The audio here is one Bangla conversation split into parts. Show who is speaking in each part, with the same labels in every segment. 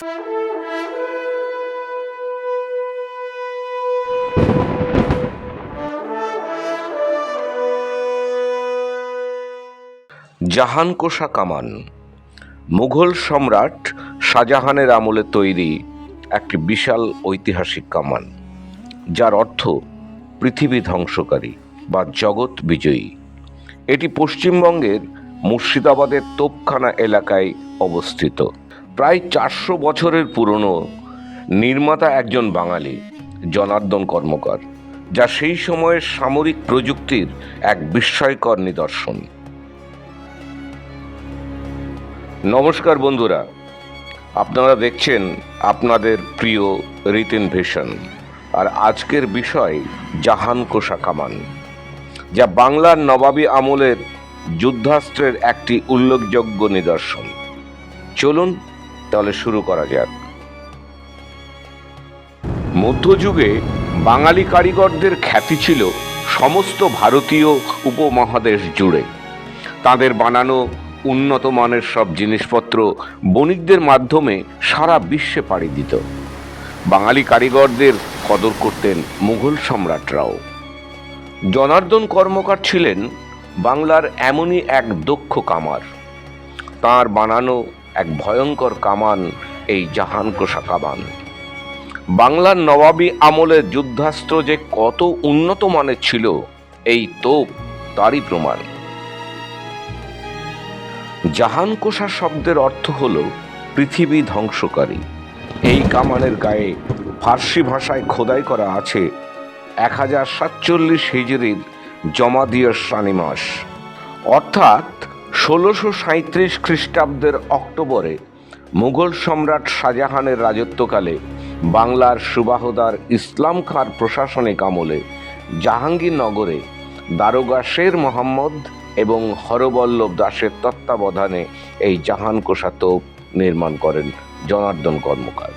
Speaker 1: জাহানকোষা কামান মুঘল সম্রাট শাহজাহানের আমলে তৈরি একটি বিশাল ঐতিহাসিক কামান, যার অর্থ পৃথিবী ধ্বংসকারী বা জগৎ বিজয়ী। এটি পশ্চিমবঙ্গের মুর্শিদাবাদের তোপখানা এলাকায় অবস্থিত। প্রায় 400 বছরের পুরনো। নির্মাতা একজন বাঙালি, জনার্দন কর্মকার, যা সেই সময়ের সামরিক প্রযুক্তির এক বিস্ময়কর নিদর্শন। নমস্কার বন্ধুরা, আপনারা দেখছেন আপনাদের প্রিয় রিতেন ভিশন। আর আজকের বিষয় জাহানকোষা কামান, যা বাংলার নবাবী আমলের যুদ্ধাস্ত্রের একটি উল্লেখযোগ্য নিদর্শন। চলুন তাহলে শুরু করা যাক। মধ্যযুগে বাঙালি কারিগরদের খ্যাতি ছিল সমস্ত ভারতীয় উপমহাদেশ জুড়ে। তাদের বানানো উন্নত মানের সব জিনিসপত্র বণিকদের মাধ্যমে সারা বিশ্বে পাড়ি দিত। বাঙালি কারিগরদের কদর করতেন মুঘল সম্রাটরাও। জনার্দন কর্মকার ছিলেন বাংলার এমনই এক দক্ষ কামার। তাঁর বানানো এক ভয়ঙ্কর কামান এই জাহানকোষা কামান। বাংলার নবাবী আমলের যুদ্ধাস্ত্র যে কত উন্নত মানের ছিল, এই তোপ তারই প্রমাণ। জাহানকোষা শব্দের অর্থ হল পৃথিবী ধ্বংসকারী। এই কামানের গায়ে ফার্সি ভাষায় খোদাই করা আছে 1047 হিজরির জমাদিয়স রানী মাস, অর্থাৎ 1637 খ্রিস্টাব্দের অক্টোবরে মুঘল সম্রাট শাহজাহানের রাজত্বকালে বাংলার সুবাহদার ইসলাম খাঁর প্রশাসনিক আমলে জাহাঙ্গীরনগরে দারোগা শের মোহাম্মদ এবং হরবল্লভ দাসের তত্ত্বাবধানে এই জাহানকোষা তোপ নির্মাণ করেন জনার্দন কর্মকার।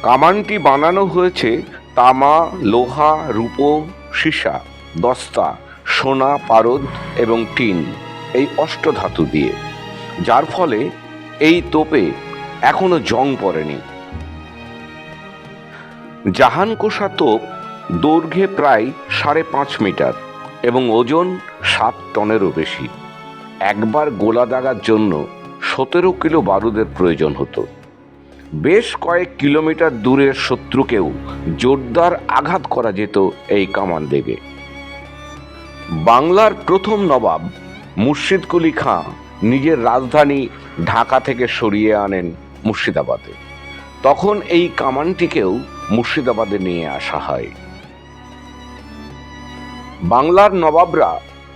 Speaker 1: কামানটি বানানো হয়েছে তামা, লোহা, রূপো, সীসা, দস্তা, সোনা, পারদ এবং টিন, এই অষ্টধাতু দিয়ে, যার ফলে এই তোপে এখনো জং পড়েনি। জাহানকোষা তোপ দৈর্ঘ্যে প্রায় 5.5 মিটার এবং ওজন 7 টনেরও বেশি। একবার গোলা দাগার জন্য 17 কিলো বারুদের প্রয়োজন হতো। বেশ কয়েক কিলোমিটার দূরের শত্রুকেও জোরদার আঘাত করা যেত এই কামান দেগে। বাংলার প্রথম নবাব মুর্শিদ কুলি খাঁ নিজের রাজধানী ঢাকা থেকে সরিয়ে আনেন মুর্শিদাবাদে। তখন এই কামানটিকেও মুর্শিদাবাদে নিয়ে আসা হয়। বাংলার নবাবরা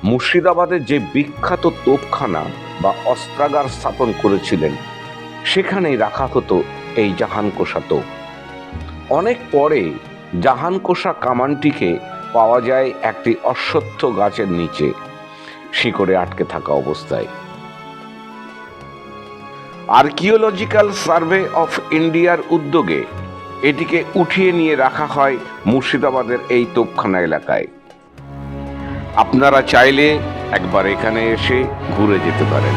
Speaker 1: মুর্শিদাবাদের যে বিখ্যাত তোপখানা বা অস্ত্রাগার স্থাপন করেছিলেন, সেখানেই রাখা হতো এই জাহানকোষা তোপ। অনেক পরে জাহানকোষা কামানটিকে পাওয়া যায় একটি অশ্বত্থ গাছের নিচে, শিকড়ে আটকে থাকা অবস্থায়। আর্কিওলজিক্যাল সার্ভে অফ ইন্ডিয়ার উদ্যোগে এটিকে উঠিয়ে নিয়ে রাখা হয় মুর্শিদাবাদের এই তোপখানা এলাকায়। আপনারা চাইলে একবার এখানে এসে ঘুরে যেতে পারেন।